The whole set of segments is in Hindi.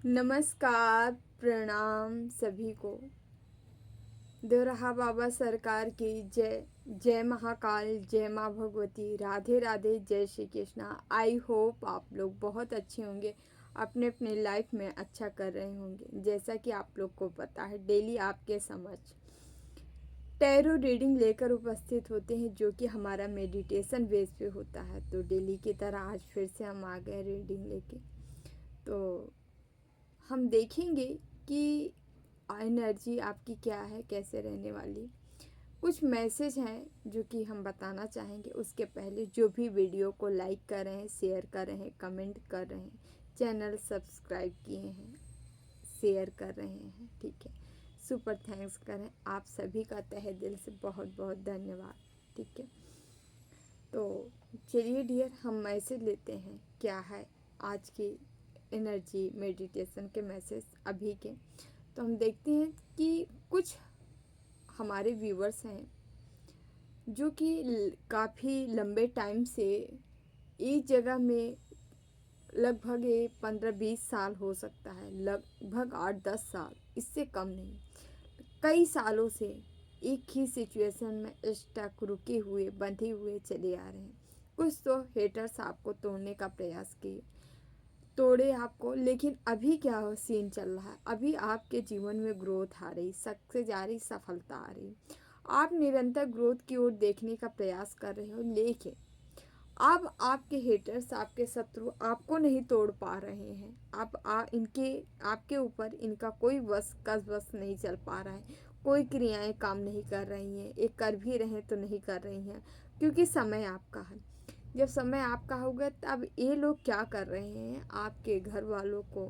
नमस्कार, प्रणाम सभी को। दोरहा बाबा सरकार की जय। जय महाकाल, जय माँ भगवती, राधे राधे, जय श्री कृष्णा। आई होप आप लोग बहुत अच्छे होंगे, अपने अपने लाइफ में अच्छा कर रहे होंगे। जैसा कि आप लोग को पता है, डेली आपके समक्ष टैरो रीडिंग लेकर उपस्थित होते हैं, जो कि हमारा मेडिटेशन बेस पे होता है। तो डेली की तरह आज फिर से हम आ गए रीडिंग लेके। तो हम देखेंगे कि एनर्जी आपकी क्या है, कैसे रहने वाली। कुछ मैसेज हैं जो कि हम बताना चाहेंगे। उसके पहले जो भी वीडियो को लाइक कर रहे हैं, शेयर कर रहे हैं, कमेंट कर रहे हैं, चैनल सब्सक्राइब किए हैं, शेयर कर रहे हैं, ठीक है, सुपर थैंक्स करें। आप सभी का तहे दिल से बहुत बहुत धन्यवाद, ठीक है। तो चलिए डियर, हम मैसेज लेते हैं क्या है आज की एनर्जी मेडिटेशन के मैसेज अभी के। तो हम देखते हैं कि कुछ हमारे व्यूवर्स हैं जो कि काफ़ी लंबे टाइम से एक जगह में, लगभग 15-20 साल हो सकता है, लगभग 8-10 साल, इससे कम नहीं, कई सालों से एक ही सिचुएशन में स्टक, रुके हुए, बंधे हुए चले आ रहे हैं। कुछ तो हेटर्स आपको तोड़ने का प्रयास किए, तोड़े आपको, लेकिन अभी क्या सीन चल रहा है, अभी आपके जीवन में ग्रोथ आ रही, सक्सेस आ रही, सफलता आ रही। आप निरंतर ग्रोथ की ओर देखने का प्रयास कर रहे हो, लेकिन अब आपके हेटर्स, आपके शत्रु आपको नहीं तोड़ पा रहे हैं। इनके, आपके ऊपर इनका कोई वश नहीं चल पा रहा है। कोई क्रियाएं काम नहीं कर रही हैं, ये कर भी रहे तो नहीं कर रही हैं, क्योंकि समय आपका है। जब समय आपका होगा तब ये लोग क्या कर रहे हैं, आपके घर वालों को,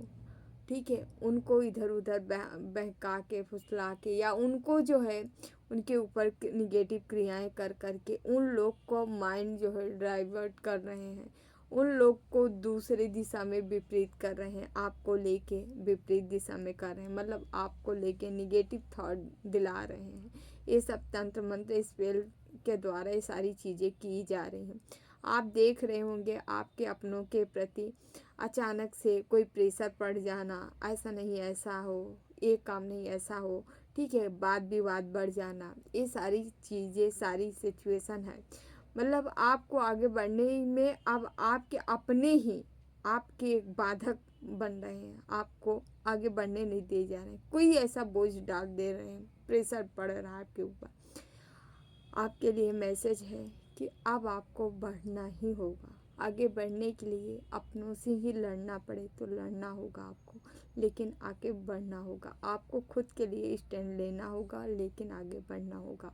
ठीक है, उनको इधर उधर बहका के, फुसला के, या उनको जो है उनके ऊपर निगेटिव क्रियाएं कर करके उन लोग को माइंड जो है डाइवर्ट कर रहे हैं, उन लोग को दूसरी दिशा में विपरीत कर रहे हैं, आपको लेके विपरीत दिशा में कर रहे हैं, मतलब आपको लेके निगेटिव थॉट दिला रहे हैं। ये सब तंत्र मंत्र स्पेल के द्वारा ये सारी चीज़ें की जा रही हैं। आप देख रहे होंगे आपके अपनों के प्रति अचानक से कोई प्रेशर पड़ जाना, ऐसा नहीं ऐसा हो, एक काम नहीं ऐसा हो, ठीक है, वाद विवाद बढ़ जाना, ये सारी चीज़ें, सारी सिचुएशन है। मतलब आपको आगे बढ़ने में अब आपके अपने ही आपके एक बाधक बन रहे हैं, आपको आगे बढ़ने नहीं दे जा रहे हैं, कोई ऐसा बोझ डाल दे रहे हैं, प्रेशर पड़ रहा है आपके ऊपर। आपके लिए मैसेज है कि अब आपको बढ़ना ही होगा। आगे बढ़ने के लिए अपनों से ही लड़ना पड़े तो लड़ना होगा आपको, लेकिन आगे बढ़ना होगा। आपको खुद के लिए स्टैंड लेना होगा, लेकिन आगे बढ़ना होगा।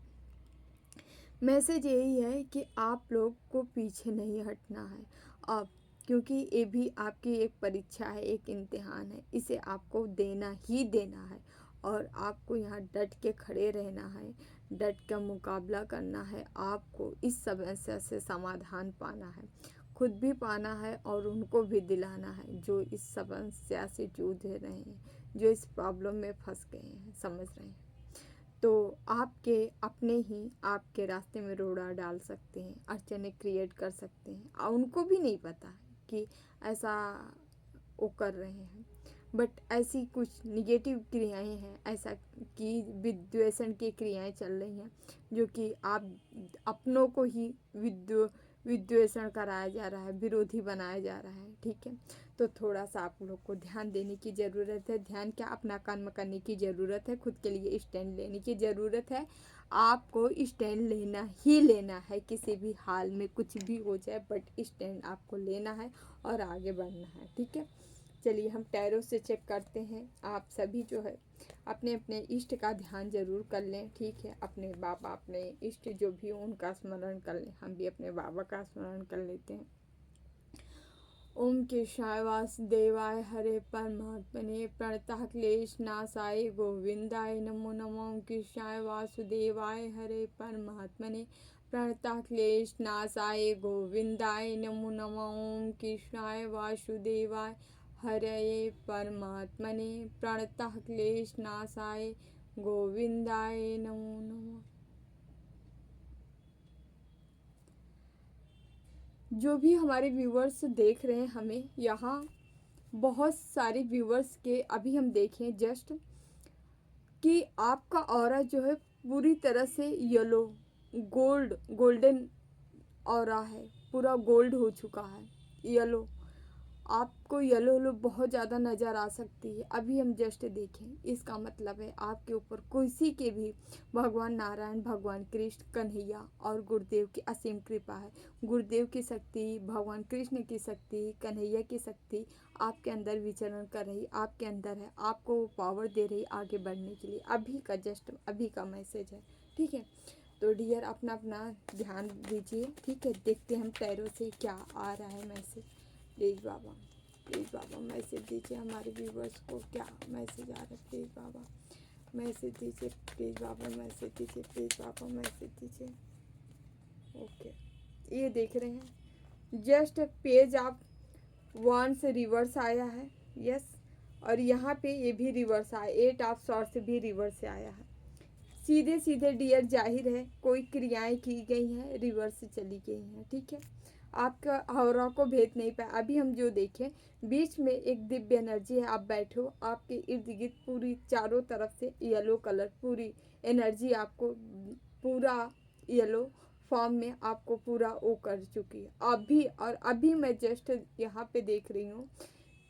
मैसेज यही है कि आप लोग को पीछे नहीं हटना है अब, क्योंकि ये भी आपकी एक परीक्षा है, एक इम्तिहान है, इसे आपको देना ही देना है। और आपको यहाँ डट के खड़े रहना है, डट का मुकाबला करना है। आपको इस समस्या से समाधान पाना है, खुद भी पाना है और उनको भी दिलाना है जो इस समस्या से जूझ रहे हैं, जो इस प्रॉब्लम में फंस गए हैं, समझ रहे हैं। तो आपके अपने ही आपके रास्ते में रोड़ा डाल सकते हैं, अड़चने क्रिएट कर सकते हैं, और उनको भी नहीं पता कि ऐसा वो कर रहे हैं। बट ऐसी कुछ निगेटिव क्रियाएं हैं, ऐसा कि विद्वेषण की क्रियाएं चल रही हैं, जो कि आप अपनों को ही विद्वेषण कराया जा रहा है, विरोधी बनाया जा रहा है, ठीक है। तो थोड़ा सा आप लोग को ध्यान देने की ज़रूरत है। ध्यान क्या, अपना कर्म करने की ज़रूरत है, खुद के लिए स्टैंड लेने की ज़रूरत है। आपको स्टैंड लेना ही लेना है, किसी भी हाल में कुछ भी हो जाए, बट स्टैंड आपको लेना है और आगे बढ़ना है, ठीक है। चलिए हम टैरो से चेक करते हैं। आप सभी जो है अपने अपने इष्ट का ध्यान जरूर कर लें, ठीक है। अपने बाबा, अपने इष्ट जो भी हो उनका स्मरण कर लें। हम भी अपने बाबा का स्मरण कर लेते हैं। ओम केशाय वासुदेवाय हरे परमात्मने प्रणतः क्लेश नाशाय गोविंदाय नमो नमः। ओम केशाय वासुदेवाय हरे परमात्मने प्रणतः क्लेश नाशाय गोविंदाय नमो नमः। ओम केशाय वासुदेवाय हरे परमात्मने प्रणतः क्लेश नाशाय गोविंदाय नमो नमः। जो भी हमारे व्यूवर्स देख रहे हैं, हमें यहाँ बहुत सारे व्यूवर्स के अभी हम देखें जस्ट कि आपका ऑरा जो है पूरी तरह से येलो गोल्डन ऑरा है, पूरा गोल्ड हो चुका है। येलो, आपको येलो येलो बहुत ज़्यादा नज़र आ सकती है। अभी हम जस्ट देखें, इसका मतलब है आपके ऊपर किसी के भी भगवान नारायण, भगवान कृष्ण, कन्हैया और गुरुदेव की असीम कृपा है। गुरुदेव की शक्ति, भगवान कृष्ण की शक्ति, कन्हैया की शक्ति आपके अंदर विचरण कर रही, आपके अंदर है, आपको वो पावर दे रही आगे बढ़ने के लिए। अभी का जस्ट अभी का मैसेज है, ठीक है। तो डियर अपना अपना ध्यान दीजिए, ठीक है। देखते हैं हम टैरो से क्या आ रहा है मैसेज। प्लीज़ बाबा मैसेज दीजिए हमारे व्यूवर्स को, क्या मैसेज आ रहा है। प्लीज़ बाबा मैसेज दीजिए, प्लीज़ बाबा मैसेज दीजिए, प्लीज़ बाबा मैसेज दीजिए। ओके, ये देख रहे हैं जस्ट पेज आप वन से रिवर्स आया है, यस। और यहाँ पे ये भी रिवर्स आया, 8 ऑफ सॉर्ड्स से भी रिवर्स से आया है। सीधे सीधे डियर जाहिर है कोई क्रियाएं की गई हैं, रिवर्स से चली गई हैं, ठीक है। आपका ऑरा को भेद नहीं पाया। अभी हम जो देखें, बीच में एक दिव्य एनर्जी है, आप बैठे हो, आपके इर्द गिर्द पूरी चारों तरफ से येलो कलर, पूरी एनर्जी आपको पूरा येलो फॉर्म में आपको पूरा वो कर चुकी है अभी। और अभी मैं जस्ट यहाँ पे देख रही हूँ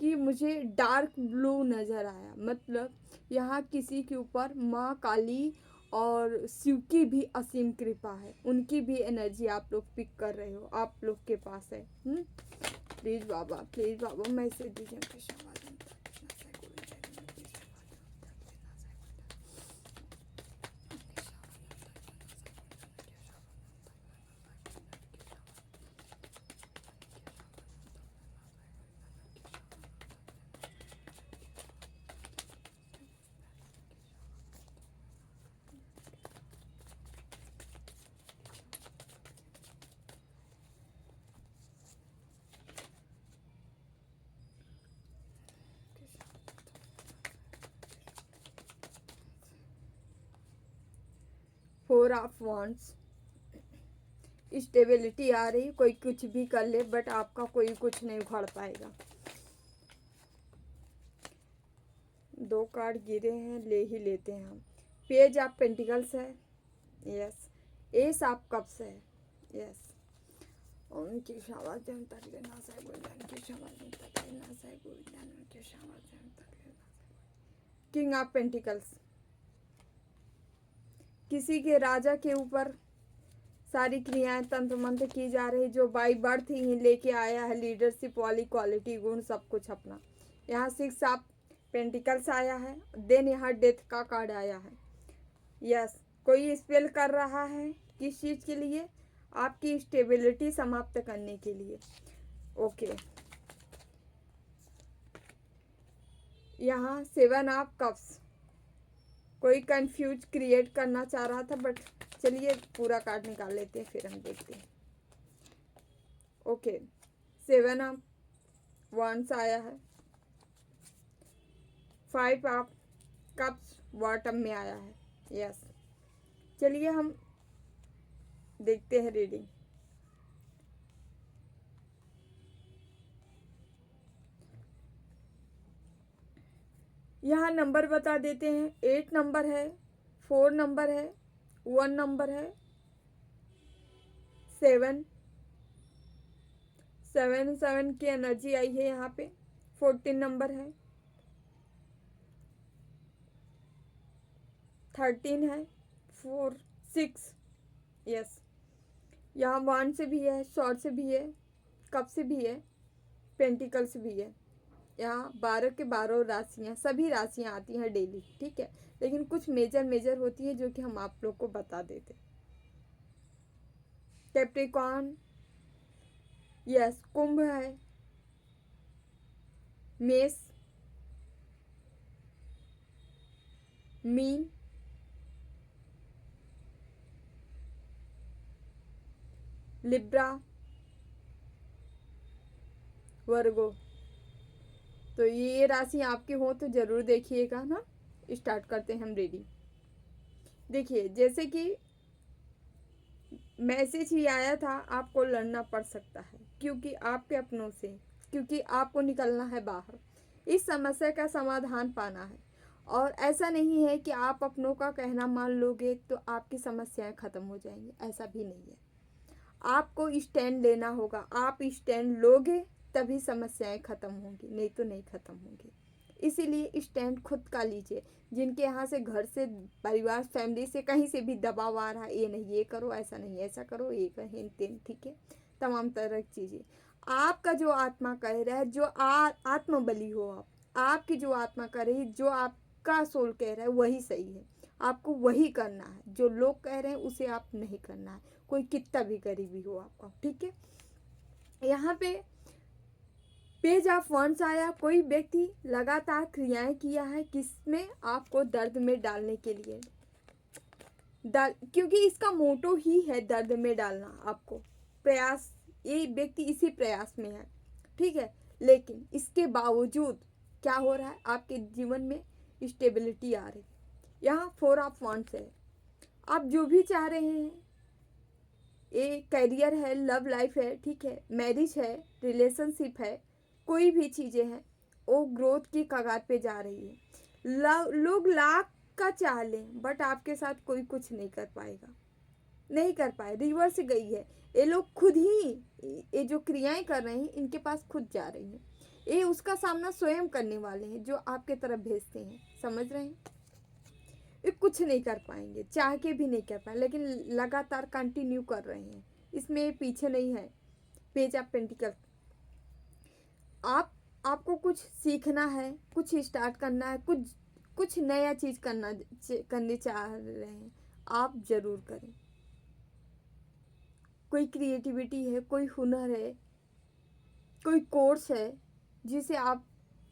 कि मुझे डार्क ब्लू नज़र आया, मतलब यहाँ किसी के ऊपर माँ काली और शिव की भी असीम कृपा है, उनकी भी एनर्जी आप लोग पिक कर रहे हो, आप लोग के पास है। प्लीज़ बाबा मैसेज दीजिए। फोर ऑफ वॉन्ड्स, स्टेबिलिटी आ रही, कोई कुछ भी कर ले बट आपका कोई कुछ नहीं उखाड़ पाएगा। 2 कार्ड गिरे हैं, ले ही लेते हैं हम। पेज ऑफ पेंटिकल्स है, यस। एस ऑफ कप्स है, यस। उनकी शाबाश जनता के नासा गोल्डन की शाबाश जनता के नासा गोल्डन की शाबाश जनता के। किंग ऑफ पेंटिकल्स, किसी के राजा के ऊपर सारी क्रियाएं तंत्र मंत्र की जा रही, जो बाई बर्थ ही लेके आया है लीडरशिप वाली क्वालिटी, गुण सब कुछ अपना। यहाँ 6 ऑफ पेंटिकल्स आया है, देन यहाँ डेथ का कार्ड आया है, यस। कोई स्पेल कर रहा है, किस चीज़ के लिए, आपकी स्टेबिलिटी समाप्त करने के लिए, ओके। यहाँ 7 ऑफ कप्स, कोई कंफ्यूज क्रिएट करना चाह रहा था बट चलिए पूरा कार्ड निकाल लेते हैं फिर हम देखते हैं, ओके। 7 ऑफ वॉन्ड्स आया है, 5 ऑफ कप्स बॉटम में आया है, यस। चलिए हम देखते हैं रीडिंग। यहाँ नंबर बता देते हैं, 8 नंबर है, 4 नंबर है, 1 नंबर है, 7 की एनर्जी आई है यहाँ पे, 14 नंबर है, 13 है, 4 6, यस। यहाँ 1 से भी है, शॉर्ट से भी है, कप से भी है, पेंटिकल से भी है। यहाँ 12 के 12 राशियाँ, सभी राशियाँ आती हैं डेली, ठीक है। लेकिन कुछ मेजर होती है जो कि हम आप लोग को बता देते। Capricorn, yes. कुंभ है, मेष, मीन, लिब्रा, वर्गो। तो ये राशि आपकी हो तो ज़रूर देखिएगा ना। स्टार्ट करते हैं हम रीडिंग। देखिए जैसे कि मैसेज ही आया था, आपको लड़ना पड़ सकता है क्योंकि आपके अपनों से क्योंकि आपको निकलना है बाहर, इस समस्या का समाधान पाना है। और ऐसा नहीं है कि आप अपनों का कहना मान लोगे तो आपकी समस्याएं ख़त्म हो जाएंगी, ऐसा भी नहीं है। आपको स्टैंड लेना होगा, आप स्टैंड लोगे तभी समस्याएं ख़त्म होंगी, नहीं तो नहीं ख़त्म होंगी। इसीलिए स्टैंड खुद का लीजिए। जिनके यहाँ से, घर से, परिवार, फैमिली से, कहीं से भी दबाव आ रहा है, ये नहीं ये करो, ऐसा नहीं ऐसा करो, ये कहें तेन, ठीक है, तमाम तरह की चीज़ें, आपका जो आत्मा कह रहा है, जो आत्मबली हो आपकी जो आत्मा कह रही है, जो आपका सोल कह रहा है वही सही है, आपको वही करना है। जो लोग कह रहे हैं उसे आप नहीं करना है, कोई कितना भी गरीबी हो आपका, ठीक है। यहाँ पे पेज ऑफ वंस आया, कोई व्यक्ति लगातार क्रियाएं किया है किसमें, आपको दर्द में डालने के लिए, क्योंकि इसका मोटो ही है दर्द में डालना आपको, प्रयास, ये व्यक्ति इसी प्रयास में है, ठीक है। लेकिन इसके बावजूद क्या हो रहा है, आपके जीवन में स्टेबिलिटी आ रही। यहाँ 4 ऑफ वंस है, आप जो भी चाह रहे हैं, ये करियर है, लव लाइफ है, ठीक है, मैरिज है, रिलेशनशिप है, कोई भी चीज़ें हैं, वो ग्रोथ की कगार पे जा रही है। लोग लाख का चाह लें बट आपके साथ कोई कुछ नहीं कर पाएगा, नहीं कर पाए, रिवर्स गई है। ये लोग खुद ही, ये जो क्रियाएं कर रहे हैं इनके पास खुद जा रही हैं, ये उसका सामना स्वयं करने वाले हैं जो आपके तरफ भेजते हैं, समझ रहे हैं। ये कुछ नहीं कर पाएंगे, चाह के भी नहीं कर पाए, लेकिन लगातार कंटिन्यू कर रहे हैं, इसमें पीछे नहीं है। पेज ऑफ पेंटिकल, आपको कुछ सीखना है, कुछ स्टार्ट करना है, कुछ नया चीज़ करने चाह रहे हैं, आप ज़रूर करें। कोई क्रिएटिविटी है, कोई हुनर है, कोई कोर्स है जिसे आप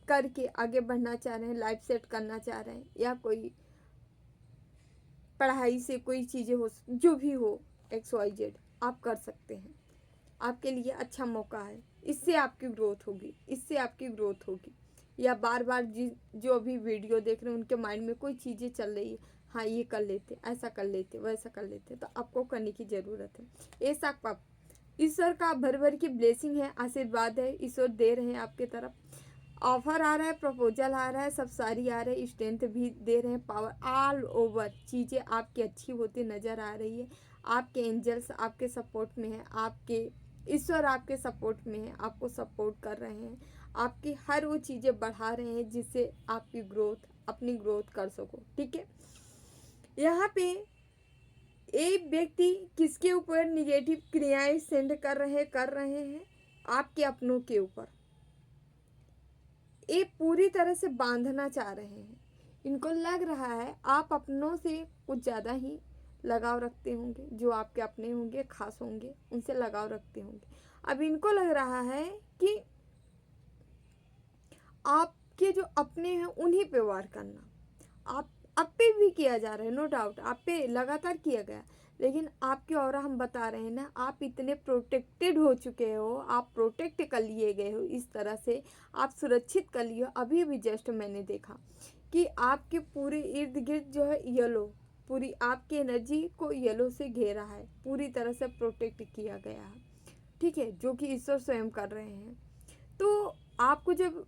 करके आगे बढ़ना चाह रहे हैं, लाइफ सेट करना चाह रहे हैं, या कोई पढ़ाई से कोई चीज़ें हो, जो भी हो, XYZ आप कर सकते हैं। आपके लिए अच्छा मौका है, इससे आपकी ग्रोथ होगी, इससे आपकी ग्रोथ होगी। या बार बार जो अभी वीडियो देख रहे हैं उनके माइंड में कोई चीज़ें चल रही है, हाँ ये कर लेते, ऐसा कर लेते, वैसा कर लेते, तो आपको करने की ज़रूरत है। ऐसा पाप ईश्वर का भर भर की ब्लेसिंग है, आशीर्वाद है, ईश्वर दे रहे हैं आपके तरफ, ऑफर आ रहा है, प्रपोजल आ रहा है, सब सारी आ रहे हैं, स्ट्रेंथ भी दे रहे हैं, पावर ऑल ओवर चीज़ें आपकी अच्छी होती नज़र आ रही है। आपके एंजल्स आपके सपोर्ट में है, आपके ईश्वर आपके सपोर्ट में है, आपको सपोर्ट कर रहे हैं, आपकी हर वो चीज़ें बढ़ा रहे हैं जिससे आपकी ग्रोथ, अपनी ग्रोथ कर सको, ठीक है। यहाँ पे एक व्यक्ति किसके ऊपर निगेटिव क्रियाएं सेंड कर रहे हैं, आपके अपनों के ऊपर, ये पूरी तरह से बांधना चाह रहे हैं। इनको लग रहा है आप अपनों से कुछ ज़्यादा ही लगाव रखते होंगे, जो आपके अपने होंगे, खास होंगे, उनसे लगाव रखते होंगे। अब इनको लग रहा है कि आपके जो अपने हैं उन्हीं पे वार करना, आप पे भी किया जा रहा है, नो डाउट आप पे लगातार किया गया, लेकिन आपके और हम बता रहे हैं ना, आप इतने प्रोटेक्टेड हो चुके हो, आप प्रोटेक्ट कर लिए गए हो, इस तरह से आप सुरक्षित कर लिए हो। अभी अभी जस्ट मैंने देखा कि आपके पूरे इर्द गिर्द जो है येलो, पूरी आपकी एनर्जी को येलो से घेरा है, पूरी तरह से प्रोटेक्ट किया गया है, ठीक है, जो कि ईश्वर स्वयं कर रहे हैं। तो आपको जब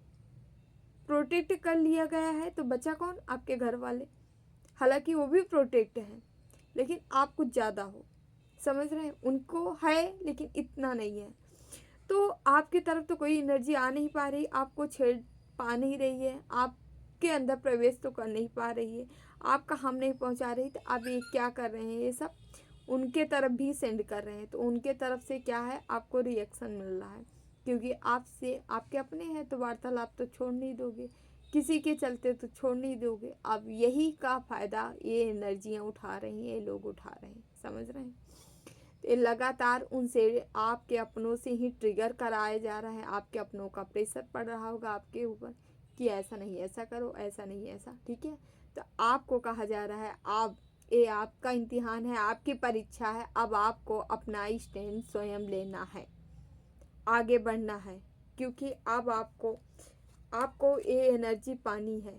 प्रोटेक्ट कर लिया गया है तो बचा कौन, आपके घर वाले, हालांकि वो भी प्रोटेक्ट हैं, लेकिन आप कुछ ज़्यादा हो, समझ रहे हैं, उनको है लेकिन इतना नहीं है। तो आपकी तरफ तो कोई एनर्जी आ नहीं पा रही, आपको छेड़ पा नहीं रही है, आपके अंदर प्रवेश तो कर नहीं पा रही है, आपका हम नहीं पहुंचा रही, तो आप ये क्या कर रहे हैं, ये सब उनके तरफ भी सेंड कर रहे हैं। तो उनके तरफ से क्या है, आपको रिएक्शन मिल रहा है, क्योंकि आपसे आपके अपने हैं तो वार्तालाप तो छोड़ नहीं दोगे, किसी के चलते तो छोड़ नहीं दोगे। अब यही का फ़ायदा ये एनर्जियाँ उठा रही हैं, ये लोग उठा रहे हैं, समझ रहे हैं। तो लगातार उनसे आपके अपनों से ही ट्रिगर कराया जा रहा है, आपके अपनों का प्रेशर पड़ रहा होगा आपके ऊपर कि ऐसा नहीं ऐसा करो, ऐसा नहीं ऐसा, ठीक है। तो आपको कहा जा रहा है, आप, ये आपका इम्तिहान है, आपकी परीक्षा है, अब आपको अपना स्टैंड स्वयं लेना है, आगे बढ़ना है, क्योंकि अब आपको ये एनर्जी पानी है,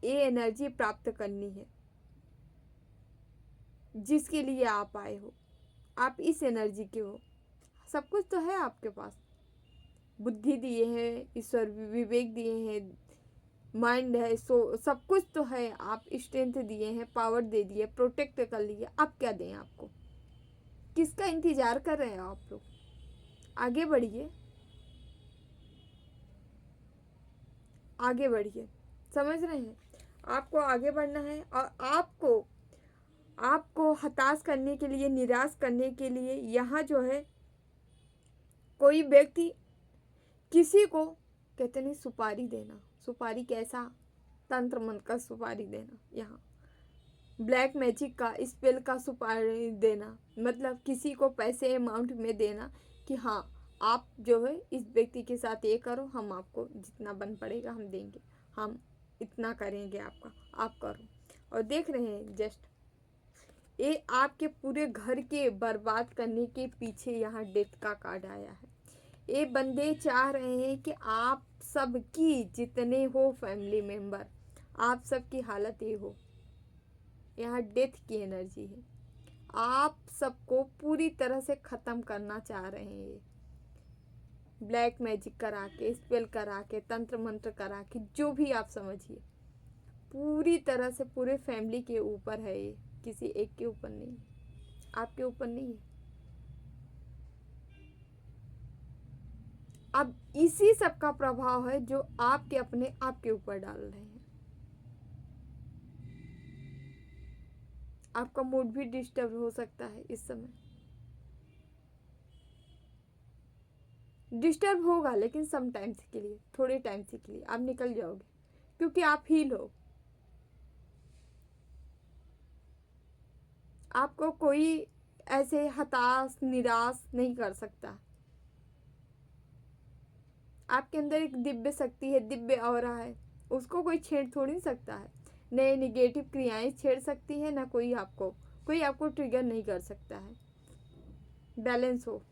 ये एनर्जी प्राप्त करनी है जिसके लिए आप आए हो, आप इस एनर्जी के हो, सब कुछ तो है आपके पास, बुद्धि दिए हैं, ईश्वर विवेक दिए हैं, माइंड है, सो सब कुछ तो है, आप स्ट्रेंथ दिए हैं, पावर दे दिए, प्रोटेक्ट कर लिए, अब क्या दें आपको? किसका इंतजार कर रहे हैं आप लोग? आगे बढ़िए, आगे बढ़िए, समझ रहे हैं? आपको आगे बढ़ना है और आपको आपको हताश करने के लिए, निराश करने के लिए यहाँ जो है कोई व्यक्ति किसी को कहते नहीं सुपारी देना, सुपारी कैसा? तंत्र मंत्र का सुपारी देना, यहाँ ब्लैक मैजिक का स्पेल का सुपारी देना, मतलब किसी को पैसे अमाउंट में देना कि हाँ आप जो है इस व्यक्ति के साथ ये करो, हम आपको जितना बन पड़ेगा हम देंगे, हम इतना करेंगे आपका, आप करो। और देख रहे हैं जस्ट ये आपके पूरे घर के बर्बाद करने के पीछे यहाँ डेथ का कार्ड आया है। ये बंदे चाह रहे हैं कि आप सबकी जितने हो फैमिली मेंबर, आप सबकी हालत ये हो। यहाँ डेथ की एनर्जी है, आप सबको पूरी तरह से ख़त्म करना चाह रहे हैं ये, ब्लैक मैजिक करा के, स्पेल करा के, तंत्र मंत्र करा के, जो भी आप समझिए, पूरी तरह से पूरे फैमिली के ऊपर है ये, किसी एक के ऊपर नहीं, आपके ऊपर नहीं है। अब इसी सब का प्रभाव है जो आपके अपने आपके ऊपर डाल रहे हैं। आपका मूड भी डिस्टर्ब हो सकता है इस समय, डिस्टर्ब होगा लेकिन सम टाइम्स के लिए, थोड़े टाइम से के लिए आप निकल जाओगे क्योंकि आप हील हो। आपको कोई ऐसे हताश निराश नहीं कर सकता। आपके अंदर एक दिव्य शक्ति है, दिव्य ऑरा है, उसको कोई छेड़ थोड़ी नहीं सकता है। नए निगेटिव क्रियाएं छेड़ सकती है ना, कोई आपको ट्रिगर नहीं कर सकता है। बैलेंस हो,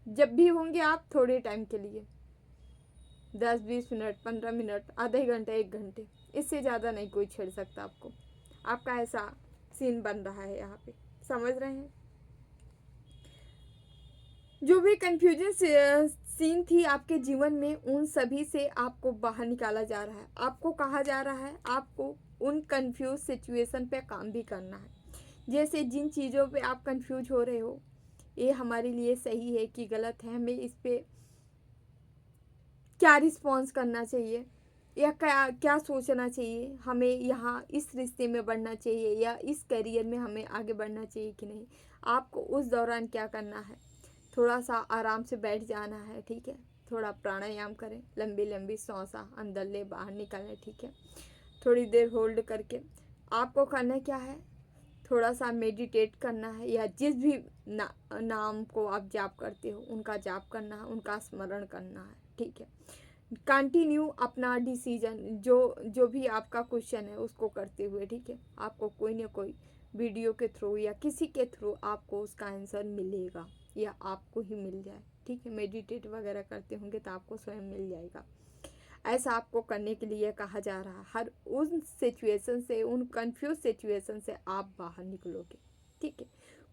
जब भी होंगे आप थोड़े टाइम के लिए, 10-20 मिनट, 15 मिनट, आधे घंटे, 1 घंटे, इससे ज़्यादा नहीं कोई छेड़ सकता आपको। आपका ऐसा सीन बन रहा है यहाँ पे, समझ रहे हैं? जो भी कंफ्यूजन सीन थी आपके जीवन में, उन सभी से आपको बाहर निकाला जा रहा है। आपको कहा जा रहा है आपको उन कंफ्यूज सिचुएशन पे काम भी करना है। जैसे जिन चीज़ों पे आप कंफ्यूज हो रहे हो, ये हमारे लिए सही है कि गलत है, हमें इस पे क्या रिस्पॉन्स करना चाहिए या क्या क्या सोचना चाहिए, हमें यहाँ इस रिश्ते में बढ़ना चाहिए या इस करियर में हमें आगे बढ़ना चाहिए कि नहीं। आपको उस दौरान क्या करना है, थोड़ा सा आराम से बैठ जाना है, ठीक है? थोड़ा प्राणायाम करें, लंबी लंबी सांसा अंदर ले बाहर निकालें, ठीक है? थोड़ी देर होल्ड करके आपको करना क्या है, थोड़ा सा मेडिटेट करना है, या जिस भी नाम को आप जाप करते हो उनका जाप करना है, उनका स्मरण करना है, ठीक है? कंटिन्यू अपना डिसीजन, जो भी आपका क्वेश्चन है उसको करते हुए, ठीक है? आपको कोई ना कोई वीडियो के थ्रू या किसी के थ्रू आपको उसका आंसर मिलेगा या आपको ही मिल जाए, ठीक है? मेडिटेट वगैरह करते होंगे तो आपको स्वयं मिल जाएगा। ऐसा आपको करने के लिए कहा जा रहा है। हर उन सिचुएशन से, उन कंफ्यूज सिचुएशन से आप बाहर निकलोगे, ठीक है?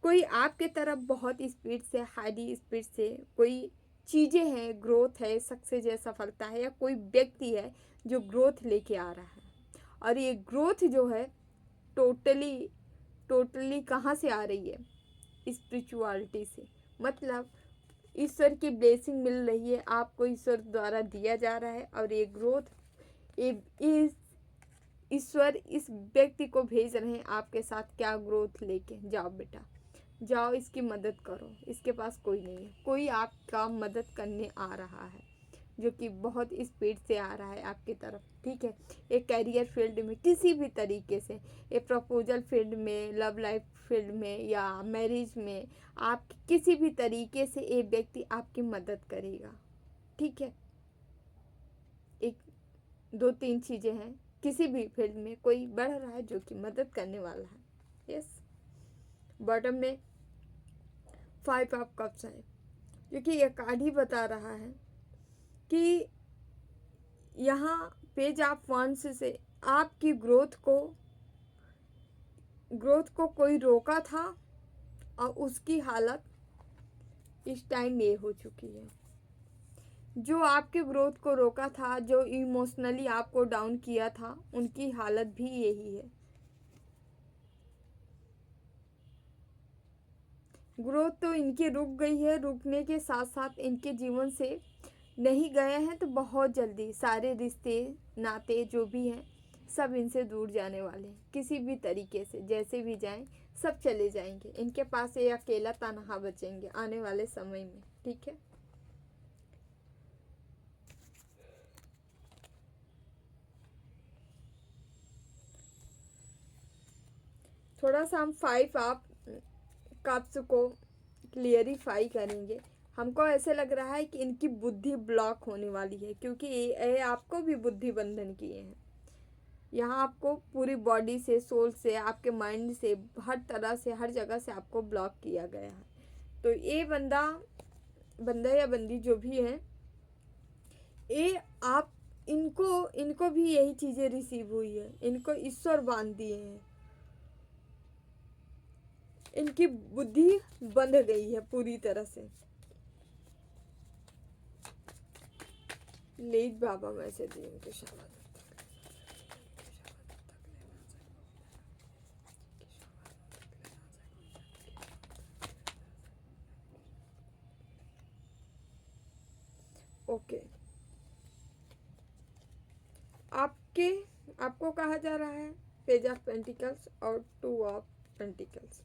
कोई आपके तरफ बहुत स्पीड से, हाई स्पीड से कोई चीज़ें हैं, ग्रोथ है, सक्सेस है, सफलता है, या कोई व्यक्ति है जो ग्रोथ लेके आ रहा है, और ये ग्रोथ जो है टोटली टोटली कहाँ से आ रही है? स्पिरिचुअलिटी से, मतलब ईश्वर की ब्लेसिंग मिल रही है आपको, ईश्वर द्वारा दिया जा रहा है। और ये ग्रोथ इस ईश्वर इस व्यक्ति को भेज रहे हैं आपके साथ, क्या ग्रोथ लेके जाओ बेटा, जाओ इसकी मदद करो। इसके पास कोई नहीं है, कोई आपका मदद करने आ रहा है जो कि बहुत स्पीड से आ रहा है आपकी तरफ, ठीक है? एक कैरियर फील्ड में किसी भी तरीके से, एक प्रपोजल फील्ड में, लव लाइफ फील्ड में, या मैरिज में, आप किसी भी तरीके से एक व्यक्ति आपकी मदद करेगा, ठीक है? एक 2-3 चीज़ें हैं, किसी भी फील्ड में कोई बढ़ रहा है जो कि मदद करने वाला है। यस, बॉटम में 5 ऑफ कप्स है, क्योंकि ये कार्ड ही बता रहा है कि यहाँ पेज ऑफ वंस से आपकी ग्रोथ को कोई रोका था और उसकी हालत इस टाइम ये हो चुकी है। जो आपके ग्रोथ को रोका था, जो इमोशनली आपको डाउन किया था, उनकी हालत भी यही है। ग्रोथ तो इनकी रुक गई है, रुकने के साथ साथ इनके जीवन से नहीं गए हैं तो बहुत जल्दी सारे रिश्ते नाते जो भी हैं सब इनसे दूर जाने वाले हैं। किसी भी तरीके से जैसे भी जाएं सब चले जाएंगे। इनके पास ये अकेला तनहा बचेंगे आने वाले समय में। ठीक है, थोड़ा सा हम 5 आप कप्स को क्लियरिफाई करेंगे। हमको ऐसे लग रहा है कि इनकी बुद्धि ब्लॉक होने वाली है, क्योंकि ये आपको भी बुद्धि बंधन किए हैं। यहाँ आपको पूरी बॉडी से, सोल से, आपके माइंड से, हर तरह से, हर जगह से आपको ब्लॉक किया गया है। तो ये बंदा या बंदी जो भी है, ये आप इनको इनको भी यही चीज़ें रिसीव हुई है। इनको ईश्वर बांध दिए हैं। इनकी बुद्धि बंध गई है पूरी तरह से। लीड बाबा मैसेज इनके शाबाश। ओके, आपको कहा जा रहा है पेज ऑफ पेंटिकल्स और 2 ऑफ पेंटिकल्स।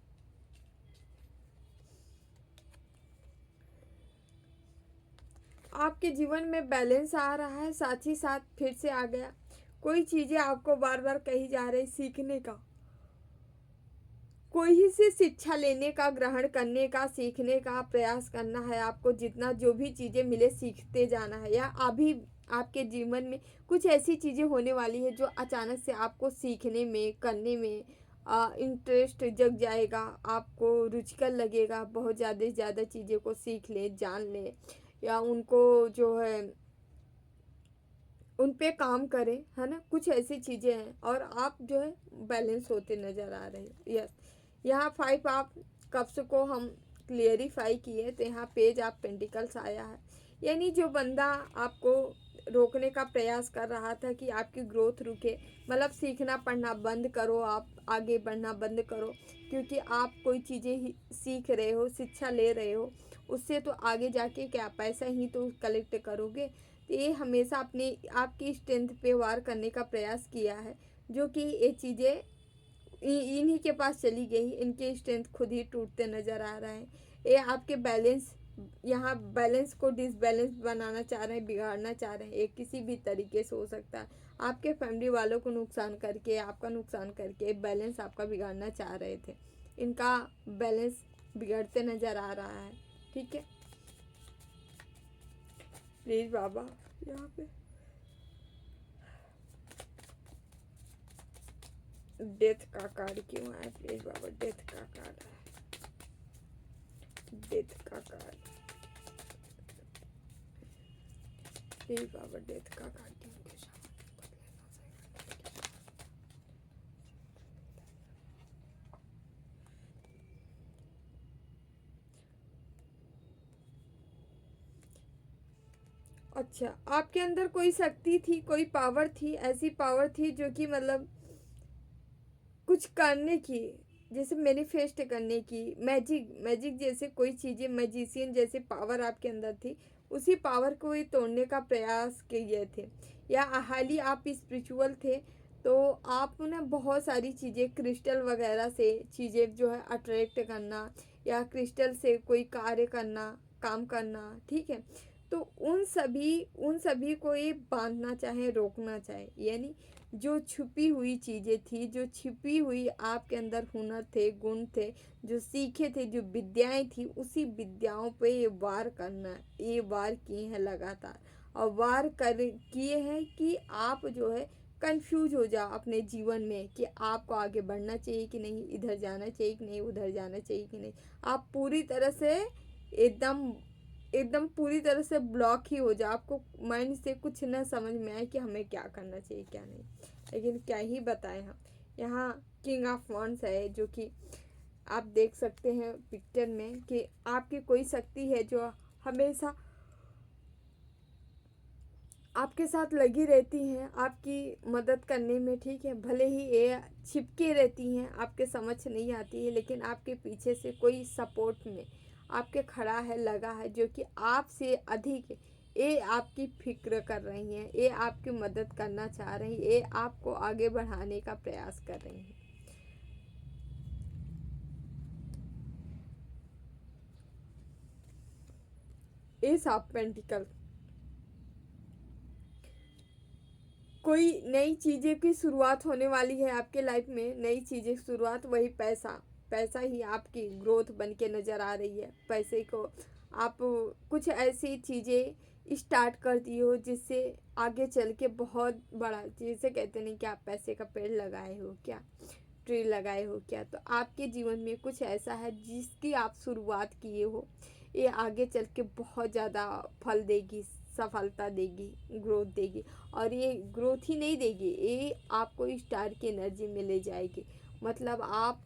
आपके जीवन में बैलेंस आ रहा है, साथ ही साथ फिर से आ गया। कोई चीज़ें आपको बार बार कही जा रही सीखने का, कोई ही से शिक्षा लेने का, ग्रहण करने का, सीखने का प्रयास करना है आपको। जितना जो भी चीज़ें मिले सीखते जाना है। या अभी आपके जीवन में कुछ ऐसी चीज़ें होने वाली है जो अचानक से आपको सीखने में, करने में इंटरेस्ट जग जाएगा। आपको रुचिकर लगेगा, बहुत ज़्यादा से ज़्यादा चीज़ें को सीख ले, जान ले, या उनको जो है उन पे काम करें, है ना। कुछ ऐसी चीज़ें हैं और आप जो है बैलेंस होते नज़र आ रहे हैं। यस, यहाँ 5 आप कप्स को हम क्लियरिफाई किए तो यहाँ पेज आप पेंटिकल्स आया है। यानी जो बंदा आपको रोकने का प्रयास कर रहा था कि आपकी ग्रोथ रुके, मतलब सीखना पढ़ना बंद करो, आप आगे बढ़ना बंद करो, क्योंकि आप कोई चीज़ें सीख रहे हो, शिक्षा ले रहे हो, उससे तो आगे जाके क्या पैसा ही तो कलेक्ट करोगे। तो ये हमेशा अपने आपकी स्ट्रेंथ पे वार करने का प्रयास किया है, जो कि ये चीज़ें इन्हीं के पास चली गई। इनके स्ट्रेंथ खुद ही टूटते नज़र आ रहे हैं। ये आपके बैलेंस, यहाँ बैलेंस को डिसबैलेंस बनाना चाह रहे हैं, बिगाड़ना चाह रहे हैं। ये किसी भी तरीके से हो सकता है। आपके फैमिली वालों को नुकसान करके, आपका नुकसान करके बैलेंस आपका बिगाड़ना चाह रहे थे। इनका बैलेंस बिगड़ते नज़र आ रहा है। ठीक है, प्लीज़ बाबा यहाँ पे डेथ का कार्ड क्यों आया? प्लीज बाबा डेथ का कार्ड है, डेथ का कार्ड। प्लीज बाबा डेथ का कार्ड क्यों? अच्छा, आपके अंदर कोई शक्ति थी, कोई पावर थी, ऐसी पावर थी जो कि मतलब कुछ करने की, जैसे मैनिफेस्ट करने की, मैजिक जैसे कोई चीज़ें, मैजिशियन जैसे पावर आपके अंदर थी। उसी पावर को ही तोड़ने का प्रयास किए थे। या हाल ही आप स्पिरिचुअल थे तो आप ना बहुत सारी चीज़ें क्रिस्टल वगैरह से चीज़ें जो है अट्रैक्ट करना, या क्रिस्टल से कोई कार्य करना, काम करना। ठीक है, तो उन सभी को ये बांधना चाहे, रोकना चाहे। यानी जो छुपी हुई चीज़ें थी, जो छिपी हुई आपके अंदर हुनर थे, गुण थे, जो सीखे थे, जो विद्याएं थी, उसी विद्याओं पे ये वार करना, ये वार किए हैं लगातार। और वार कर किए हैं कि आप जो है कंफ्यूज हो जाओ अपने जीवन में कि आपको आगे बढ़ना चाहिए कि नहीं, इधर जाना चाहिए कि नहीं, उधर जाना चाहिए कि नहीं। आप पूरी तरह से एकदम एकदम पूरी तरह से ब्लॉक ही हो जाए। आपको माइंड से कुछ न समझ में आए कि हमें क्या करना चाहिए क्या नहीं। लेकिन क्या ही बताएं हम। यहाँ किंग ऑफ वॉन्ड्स है, जो कि आप देख सकते हैं पिक्चर में कि आपकी कोई शक्ति है जो हमेशा आपके साथ लगी रहती हैं आपकी मदद करने में, ठीक है। भले ही ये छिपके रहती हैं, आपके समझ नहीं आती है, लेकिन आपके पीछे से कोई सपोर्ट में आपके खड़ा है, लगा है, जो कि आपसे अधिक ये आपकी फिक्र कर रही हैं, ये आपकी मदद करना चाह रही हैं, ये आपको आगे बढ़ाने का प्रयास कर रही हैं। एस ऑफ पेंटिकल, कोई नई चीज़ें की शुरुआत होने वाली है आपके लाइफ में, नई चीज़ें शुरुआत, वही पैसा, पैसा ही आपकी ग्रोथ बन के नज़र आ रही है। पैसे को आप कुछ ऐसी चीज़ें स्टार्ट करती हो जिससे आगे चल के बहुत बड़ा, जैसे कहते नहीं कि आप पैसे का पेड़ लगाए हो क्या, ट्री लगाए हो क्या, तो आपके जीवन में कुछ ऐसा है जिसकी आप शुरुआत किए हो, ये आगे चल के बहुत ज़्यादा फल देगी, सफलता देगी, ग्रोथ देगी। और ये ग्रोथ ही नहीं देगी, ये आपको स्टार की एनर्जी में ले जाएगी। मतलब आप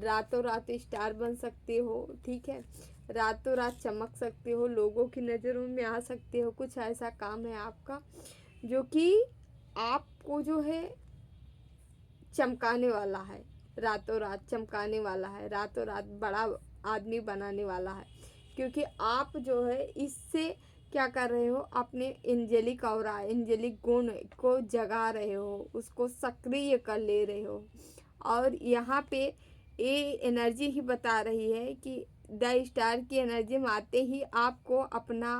रातों रात स्टार बन सकते हो, ठीक है, रातों रात चमक सकते हो, लोगों की नज़रों में आ सकते हो। कुछ ऐसा काम है आपका जो कि आपको जो है चमकाने वाला है, रातों रात चमकाने वाला है, रातों रात बड़ा आदमी बनाने वाला है। क्योंकि आप जो है इससे क्या कर रहे हो, अपने एंजेलिक ऑरा, एंजेलिक गुण को जगा रहे हो, उसको सक्रिय कर ले रहे हो। और यहाँ पे ये एनर्जी ही बता रही है कि द स्टार की एनर्जी में आते ही आपको अपना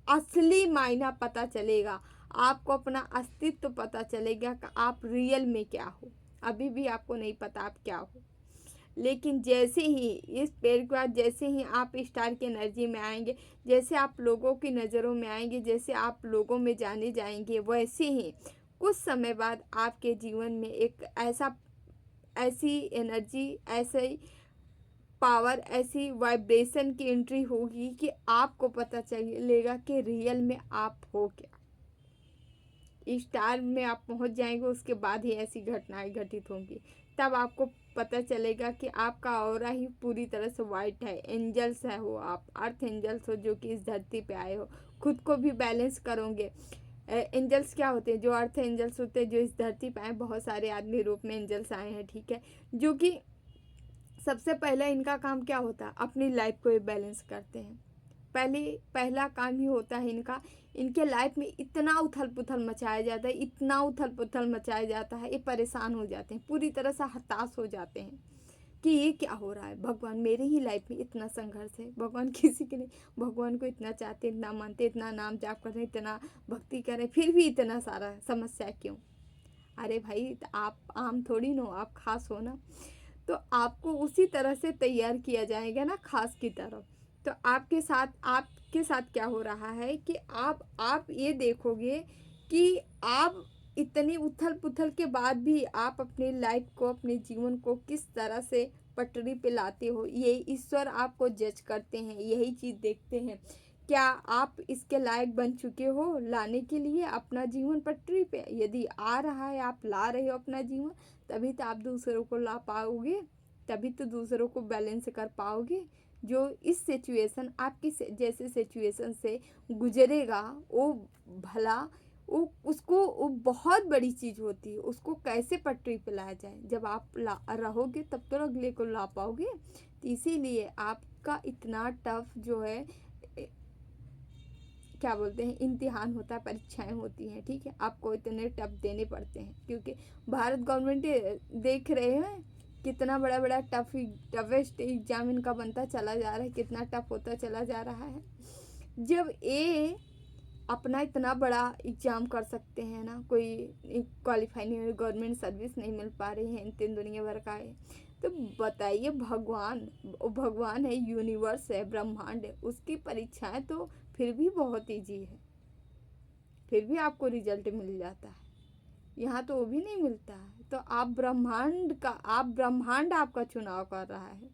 असली मायना पता चलेगा, आपको अपना अस्तित्व पता चलेगा कि आप रियल में क्या हो। अभी भी आपको नहीं पता आप क्या हो, लेकिन जैसे ही इस पेड़ के बाद, जैसे ही आप स्टार की एनर्जी में आएंगे, जैसे आप लोगों की नज़रों में आएंगे, जैसे आप लोगों में जाने जाएंगे, वैसे ही कुछ समय बाद आपके जीवन में एक ऐसी एनर्जी, ऐसे पावर, ऐसी वाइब्रेशन की एंट्री होगी कि आपको पता चलेगा कि रियल में आप हो क्या। स्टार में आप पहुंच जाएंगे, उसके बाद ही ऐसी घटनाएं घटित होंगी। तब आपको पता चलेगा कि आपका ऑरा ही पूरी तरह से वाइट है। एंजल्स है हो, आप अर्थ एंजल्स हो जो कि इस धरती पे आए हो, खुद को भी बैलेंस करोगे। एंजल्स क्या होते हैं, जो अर्थ एंजल्स होते हैं, जो इस धरती पे आए, बहुत सारे आदमी रूप में एंजल्स आए हैं, ठीक है, जो कि सबसे पहले इनका काम क्या होता है, अपनी लाइफ को ये बैलेंस करते हैं। पहला काम ही होता है इनका, इनके लाइफ में इतना उथल पुथल मचाया जाता है, इतना उथल पुथल मचाया जाता है, ये परेशान हो जाते हैं, पूरी तरह से हताश हो जाते हैं कि ये क्या हो रहा है, भगवान मेरे ही लाइफ में इतना संघर्ष है, भगवान किसी के नहीं, भगवान को इतना चाहते, इतना मानते, इतना नाम जाप करते, इतना भक्ति करें, फिर भी इतना सारा समस्या क्यों। अरे भाई, आप आम थोड़ी ना हो, आप खास हो ना, तो आपको उसी तरह से तैयार किया जाएगा ना, खास की तरफ। तो आपके साथ क्या हो रहा है कि आप ये देखोगे कि आप इतनी उथल पुथल के बाद भी आप अपनी लाइफ को, अपने जीवन को किस तरह से पटरी पे लाते हो, ये ईश्वर आपको जज करते हैं, यही चीज़ देखते हैं। क्या आप इसके लायक बन चुके हो लाने के लिए अपना जीवन पटरी पे? यदि आ रहा है, आप ला रहे हो अपना जीवन, तभी तो आप दूसरों को ला पाओगे, तभी तो दूसरों को बैलेंस कर पाओगे। जो इस सिचुएशन, आपकी जैसे सिचुएशन से गुजरेगा, वो भला वो उसको वो बहुत बड़ी चीज़ होती है, उसको कैसे पटरी पे लाया जाए। जब आप ला रहोगे तब तो अगले को ला पाओगे। तो इसीलिए आपका इतना टफ जो है, क्या बोलते हैं, इम्तिहान होता है, परीक्षाएं होती हैं, ठीक है, आपको इतने टफ देने पड़ते हैं। क्योंकि भारत गवर्नमेंट देख रहे हैं कितना बड़ा बड़ा टफेस्ट एग्जाम इनका बनता चला जा रहा है, कितना टफ होता चला जा रहा है। जब ये अपना इतना बड़ा एग्ज़ाम कर सकते हैं ना, कोई क्वालिफाई नहीं, गवर्नमेंट सर्विस नहीं मिल पा रही है, इन दुनिया भर का है, तो बताइए भगवान है, यूनिवर्स है, ब्रह्मांड है, उसकी परीक्षाएं तो फिर भी बहुत ईजी है, फिर भी आपको रिजल्ट मिल जाता है। यहाँ तो वो भी नहीं मिलता है, तो ब्रह्मांड आपका चुनाव कर रहा है,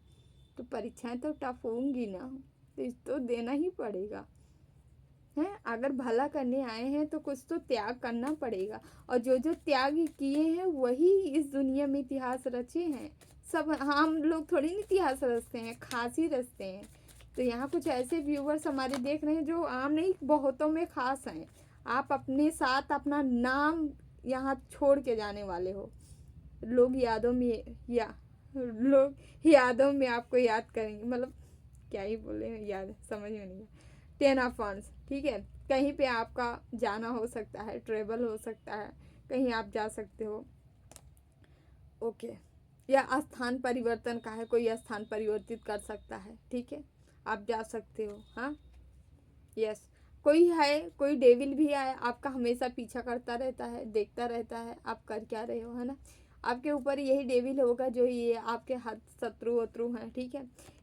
तो परीक्षाएं तो टफ होंगी ना, तो इस तो देना ही पड़ेगा है। अगर भला करने आए हैं तो कुछ तो त्याग करना पड़ेगा, और जो जो त्याग किए हैं वही इस दुनिया में इतिहास रचे हैं। सब हम लोग थोड़ी ना इतिहास रचते हैं, खास ही रचते हैं। तो यहाँ कुछ ऐसे व्यूवर्स हमारे देख रहे हैं जो आम नहीं, बहुतों में खास हैं। आप अपने साथ अपना नाम यहाँ छोड़ के जाने वाले हो। लोग यादों में या लोग यादों में आपको याद करेंगे, मतलब क्या ही बोले, याद समझ में नहीं। 10 ऑफ wands, ठीक है। कहीं पे आपका जाना हो सकता है, ट्रेवल हो सकता है, कहीं आप जा सकते हो। ओके, या स्थान परिवर्तन का है, कोई स्थान परिवर्तित कर सकता है, ठीक है, आप जा सकते हो। हाँ, यस, कोई है, कोई डेविल भी है, आपका हमेशा पीछा करता रहता है, देखता रहता है आप कर क्या रहे हो, है ना। आपके ऊपर यही डेविल होगा जो ये आपके हाथ शत्रु वत्रु हैं, ठीक है।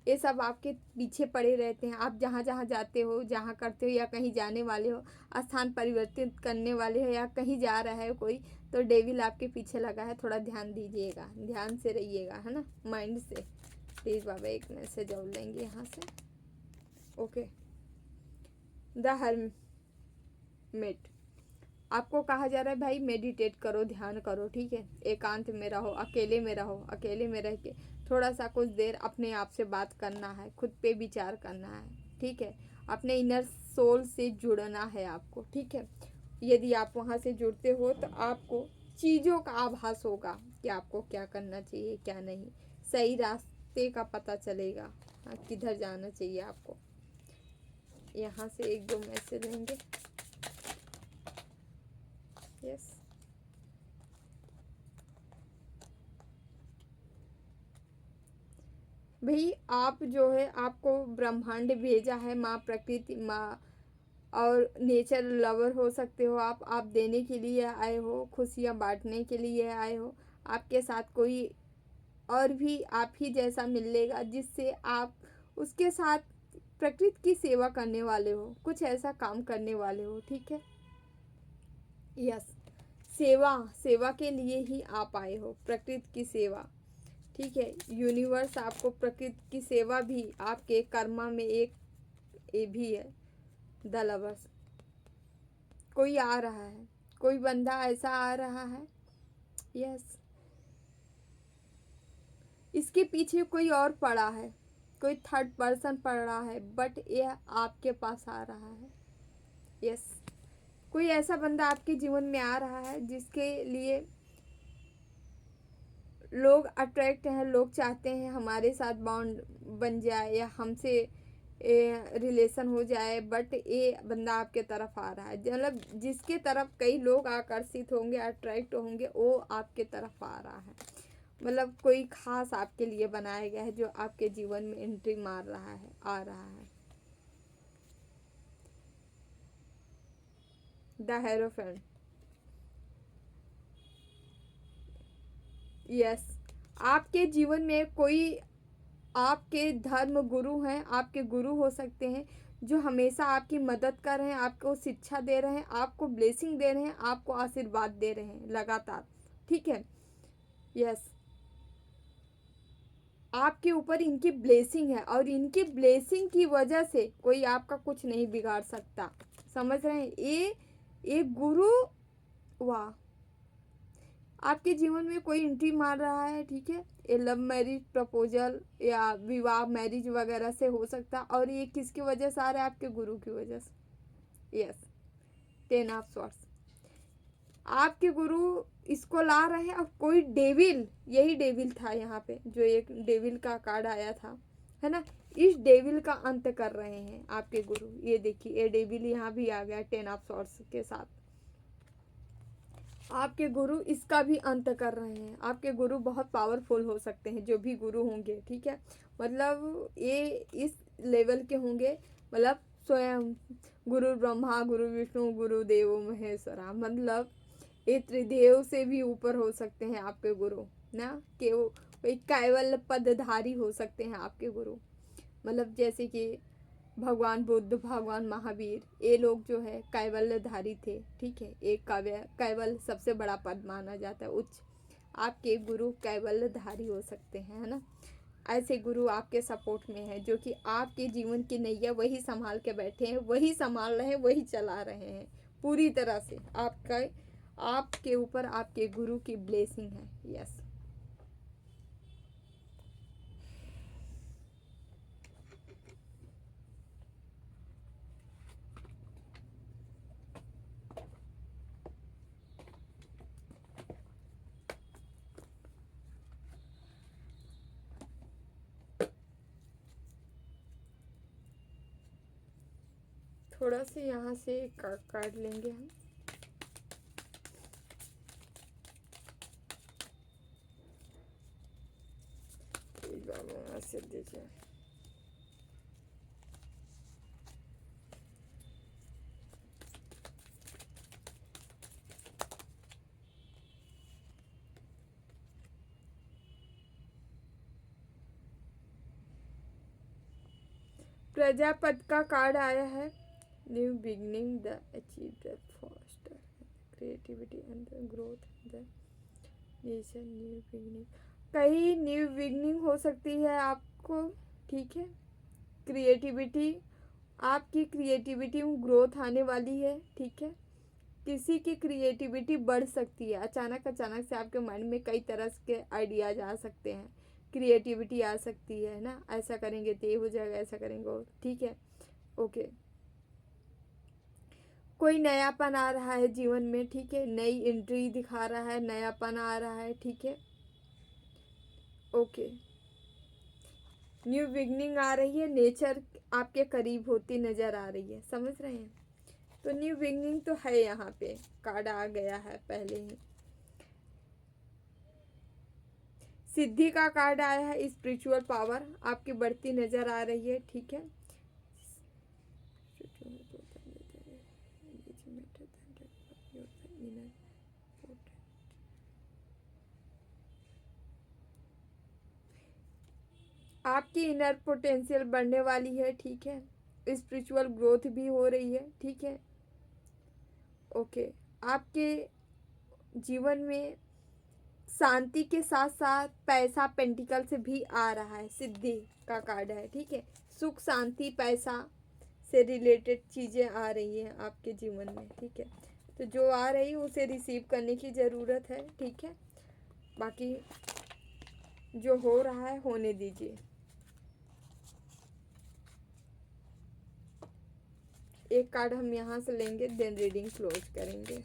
ये सब आपके पीछे पड़े रहते हैं। आप जहाँ जहाँ जाते हो, जहाँ करते हो, या कहीं जाने वाले हो, स्थान परिवर्तित करने वाले हो, या कहीं जा रहा है कोई, तो डेविल आपके पीछे लगा है। थोड़ा ध्यान दीजिएगा, ध्यान से रहिएगा, है ना, माइंड से। प्लीज़ बाबा एक मैसेज और लेंगे यहाँ से। ओके, द हर्मिट, आपको कहा जा रहा है भाई मेडिटेट करो, ध्यान करो, ठीक है। एकांत में रहो, अकेले में रहो, अकेले में रह के थोड़ा सा कुछ देर अपने आप से बात करना है, खुद पे विचार करना है, ठीक है। अपने इनर सोल से जुड़ना है आपको, ठीक है। यदि आप वहाँ से जुड़ते हो तो आपको चीज़ों का आभास होगा कि आपको क्या करना चाहिए, क्या नहीं, सही रास्ते का पता चलेगा, हाँ, किधर जाना चाहिए आपको। यहाँ से एक दो मैसेज लेंगे। यस, भाई आप जो है, आपको ब्रह्मांड भेजा है, माँ प्रकृति, माँ और नेचर लवर हो सकते हो आप देने के लिए आए हो, खुशियाँ बांटने के लिए आए हो। आपके साथ कोई और भी आप ही जैसा मिलेगा जिससे आप उसके साथ प्रकृति की सेवा करने वाले हो, कुछ ऐसा काम करने वाले हो, ठीक है। यस, सेवा, सेवा के लिए ही आप आए हो, प्रकृति की सेवा, ठीक है। यूनिवर्स आपको प्रकृति की सेवा भी आपके कर्मा में एक ये भी है। द लवर्स, कोई आ रहा है, कोई बंदा ऐसा आ रहा है, यस, इसके पीछे कोई और पड़ा है, कोई थर्ड पर्सन पड़ रहा है, बट यह आपके पास आ रहा है। यस, कोई ऐसा बंदा आपके जीवन में आ रहा है जिसके लिए लोग अट्रैक्ट हैं, लोग चाहते हैं हमारे साथ बॉन्ड बन जाए या हमसे रिलेशन हो जाए, बट ये बंदा आपके तरफ आ रहा है, मतलब जिसके तरफ कई लोग आकर्षित होंगे, अट्रैक्ट होंगे, वो आपके तरफ आ रहा है। मतलब कोई खास आपके लिए बनाया गया है जो आपके जीवन में एंट्री मार रहा है, आ रहा है। द हेरोफेंट, यस, आपके जीवन में कोई आपके धर्म गुरु हैं, आपके गुरु हो सकते हैं जो हमेशा आपकी मदद कर रहे हैं, आपको शिक्षा दे रहे हैं, आपको ब्लेसिंग दे रहे हैं, आपको आशीर्वाद दे रहे हैं लगातार, ठीक है। यस, आपके ऊपर इनकी ब्लेसिंग है और इनकी ब्लेसिंग की वजह से कोई आपका कुछ नहीं बिगाड़ सकता, समझ रहे हैं। ये गुरु, वाह, आपके जीवन में कोई एंट्री मार रहा है, ठीक है। ये लव मैरिज प्रपोजल या विवाह मैरिज वगैरह से हो सकता, और ये किसकी वजह से आ रहा है, आपके गुरु की वजह से। यस, 10 ऑफ स्वॉर्ड्स, आपके गुरु इसको ला रहे हैं। और कोई डेविल, यही डेविल था यहाँ पे, जो एक डेविल का कार्ड आया था, है ना, इस डेविल का अंत कर रहे हैं आपके गुरु। ये देखिए, ये डेविल यहाँ भी आ गया 10 ऑफ स्वॉर्ड्स के साथ। आपके गुरु इसका भी अंत कर रहे हैं। आपके गुरु बहुत पावरफुल हो सकते हैं, जो भी गुरु होंगे, ठीक है। मतलब ये इस लेवल के होंगे, मतलब स्वयं गुरु ब्रह्मा, गुरु विष्णु, गुरु देव महेश्वरा, मतलब ये त्रिदेव से भी ऊपर हो सकते हैं आपके गुरु ना, कि वो एक कैवल्य पदधारी हो सकते हैं आपके गुरु। मतलब जैसे कि भगवान बुद्ध, भगवान महावीर, ये लोग जो है कैवल्यधारी थे, ठीक है। एक कैवल्य सबसे बड़ा पद माना जाता है, उच्च। आपके गुरु कैवल्यधारी हो सकते हैं, है ना। ऐसे गुरु आपके सपोर्ट में है, जो कि आपके जीवन की नैया वही संभाल के बैठे हैं, वही संभाल रहे हैं, वही चला रहे हैं पूरी तरह से। आपके ऊपर आपके गुरु की ब्लेसिंग है। यस, थोड़ा से यहाँ से काट लेंगे हम। ऐसे दीजिए। प्रजापति का कार्ड आया है। New beginning the achieve the foster creativity and the growth the nation. New beginning, कहीं न्यू बिगनिंग हो सकती है आपको, ठीक है। क्रिएटिविटी, आपकी क्रिएटिविटी में ग्रोथ आने वाली है, ठीक है। किसी की क्रिएटिविटी बढ़ सकती है, अचानक से आपके माइंड में कई तरह के आइडियाज आ सकते हैं, क्रिएटिविटी आ सकती है ना, ऐसा करेंगे तो ये हो जाएगा, ऐसा करेंगे वो, ठीक है। ओके, कोई नयापन आ रहा है जीवन में, ठीक है। नई एंट्री दिखा रहा है, नयापन आ रहा है, ठीक है। ओके, न्यू बिगनिंग आ रही है, नेचर आपके करीब होती नज़र आ रही है, समझ रहे हैं। तो न्यू बिगनिंग तो है, यहाँ पे कार्ड आ गया है पहले ही। सिद्धि का कार्ड आया है, स्पिरिचुअल पावर आपकी बढ़ती नज़र आ रही है, ठीक है। आपकी इनर पोटेंशियल बढ़ने वाली है, ठीक है। स्पिरिचुअल ग्रोथ भी हो रही है, ठीक है। ओके, आपके जीवन में शांति के साथ साथ पैसा पेंटिकल से भी आ रहा है, सिद्धि का कार्ड है, ठीक है। सुख शांति पैसा से रिलेटेड चीज़ें आ रही हैं आपके जीवन में, ठीक है। तो जो आ रही है उसे रिसीव करने की ज़रूरत है, ठीक है। बाकी जो हो रहा है होने दीजिए। एक कार्ड हम यहाँ से लेंगे, देन रीडिंग क्लोज करेंगे।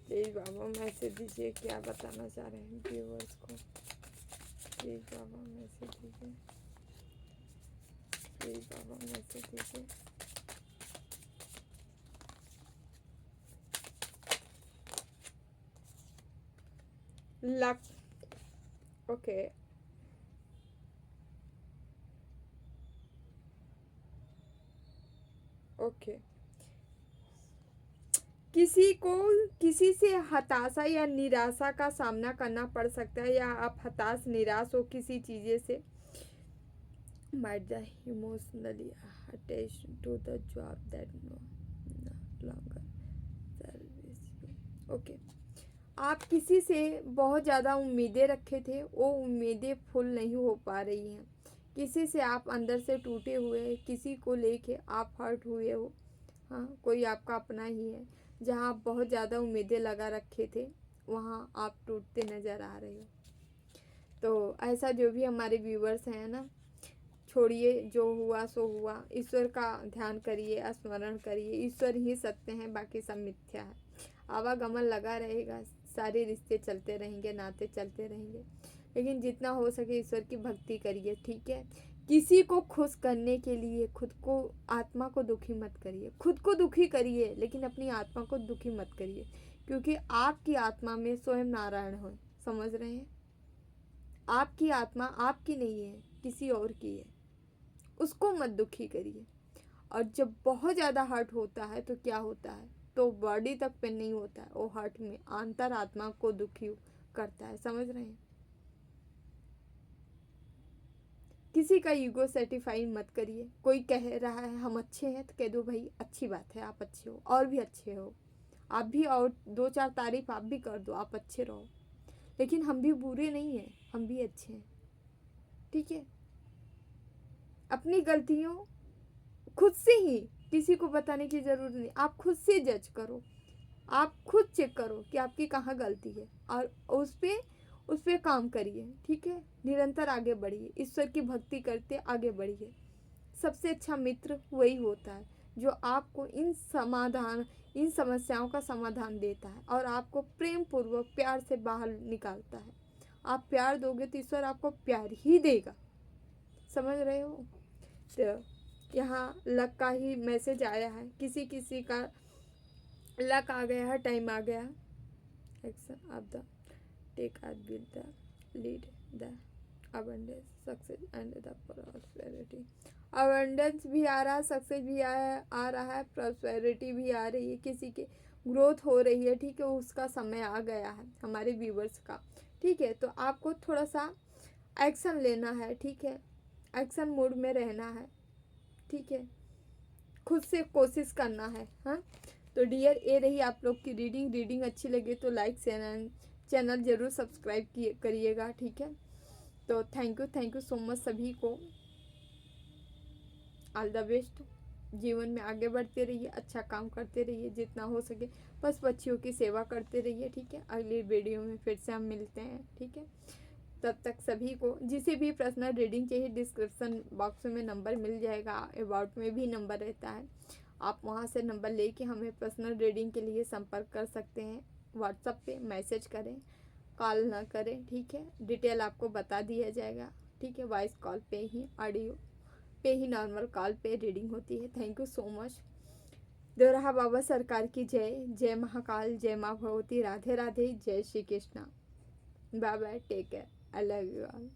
प्लीज बाबा मैसेज दीजिए, क्या बताना चाह रहे हैं व्यूअर्स को। प्लीज बाबा मैसेज दीजिए, प्लीज बाबा मैसेज दीजिए। Luck, okay, okay. किसी को किसी से हताशा या निराशा का सामना करना पड़ सकता है, या आप हताश निराश हो किसी चीज़ें से। might the emotionally attached to the job that no longer service you. Okay, आप किसी से बहुत ज़्यादा उम्मीदें रखे थे, वो उम्मीदें फुल नहीं हो पा रही हैं। किसी से आप अंदर से टूटे हुए हैं, किसी को लेके आप हर्ट हुए हो। हाँ, कोई आपका अपना ही है, जहाँ आप बहुत ज़्यादा उम्मीदें लगा रखे थे, वहाँ आप टूटते नज़र आ रहे हो। तो ऐसा जो भी हमारे व्यूवर्स हैं ना, छोड़िए, जो हुआ सो हुआ। ईश्वर का ध्यान करिए, स्मरण करिए, ईश्वर ही सत्य हैं, बाकी सब मिथ्या है। आवागमन लगा रहेगा, सारे रिश्ते चलते रहेंगे, नाते चलते रहेंगे, लेकिन जितना हो सके ईश्वर की भक्ति करिए, ठीक है। किसी को खुश करने के लिए खुद को, आत्मा को दुखी मत करिए। खुद को दुखी करिए लेकिन अपनी आत्मा को दुखी मत करिए, क्योंकि आपकी आत्मा में स्वयं नारायण हो, समझ रहे हैं। आपकी आत्मा आपकी नहीं है, किसी और की है, उसको मत दुखी करिए। और जब बहुत ज़्यादा हर्ट होता है तो क्या होता है, तो बॉडी तक पे नहीं होता है, वो हर्ट में अंतर आत्मा को दुखी करता है, समझ रहे हैं। किसी का ईगो सेटिफाई मत करिए। कोई कह रहा है हम अच्छे हैं तो कह दो भाई अच्छी बात है, आप अच्छे हो, और भी अच्छे हो आप भी, और दो चार तारीफ आप भी कर दो, आप अच्छे रहो, लेकिन हम भी बुरे नहीं हैं, हम भी अच्छे हैं, ठीक है। अपनी गलतियों खुद से ही, किसी को बताने की ज़रूरत नहीं, आप खुद से जज करो, आप खुद चेक करो कि आपकी कहाँ गलती है, और उस पर काम करिए, ठीक है। निरंतर आगे बढ़िए, ईश्वर की भक्ति करते आगे बढ़िए। सबसे अच्छा मित्र वही होता है जो आपको इन समस्याओं का समाधान देता है और आपको प्रेम पूर्वक प्यार से बाहर निकालता है। आप प्यार दोगे तो ईश्वर आपको प्यार ही देगा, समझ रहे हो। तो यहाँ लक का ही मैसेज आया है, किसी किसी का लक आ गया है, टाइम आ गया है। Action of the take eight will the lead the abundance success and the prosperity. Abundance भी आ रहा है, सक्सेस भी आ रहा है, प्रॉस्पेरिटी भी आ रही है, किसी की ग्रोथ हो रही है, ठीक है, उसका समय आ गया है हमारे व्यूवर्स का, ठीक है। तो आपको थोड़ा सा एक्शन लेना है, ठीक है, एक्शन मोड में रहना है, ठीक है, खुद से कोशिश करना है। हाँ, तो डियर ये रही आप लोग की रीडिंग अच्छी लगे तो लाइक चैनल ज़रूर सब्सक्राइब करिएगा, ठीक है। तो थैंक यू सो मच सभी को। ऑल द बेस्ट, जीवन में आगे बढ़ते रहिए, अच्छा काम करते रहिए जितना हो सके, बस पक्षियों की सेवा करते रहिए, ठीक है। अगली वीडियो में फिर से हम मिलते हैं, ठीक है। तब तक सभी को जिसे भी पर्सनल रीडिंग चाहिए डिस्क्रिप्शन बॉक्स में नंबर मिल जाएगा, अबाउट में भी नंबर रहता है, आप वहां से नंबर लेके हमें पर्सनल रीडिंग के लिए संपर्क कर सकते हैं। व्हाट्सएप पे मैसेज करें, कॉल ना करें, ठीक है, डिटेल आपको बता दिया जाएगा, ठीक है। वॉइस कॉल पे ही, ऑडियो पे ही, नॉर्मल कॉल पे रीडिंग होती है। Thank you so much. Devraha Baba सरकार की जय। जय महाकाल, जय माँ भगवती, राधे राधे, जय Shri Krishna. Bye bye, take care, I love you all.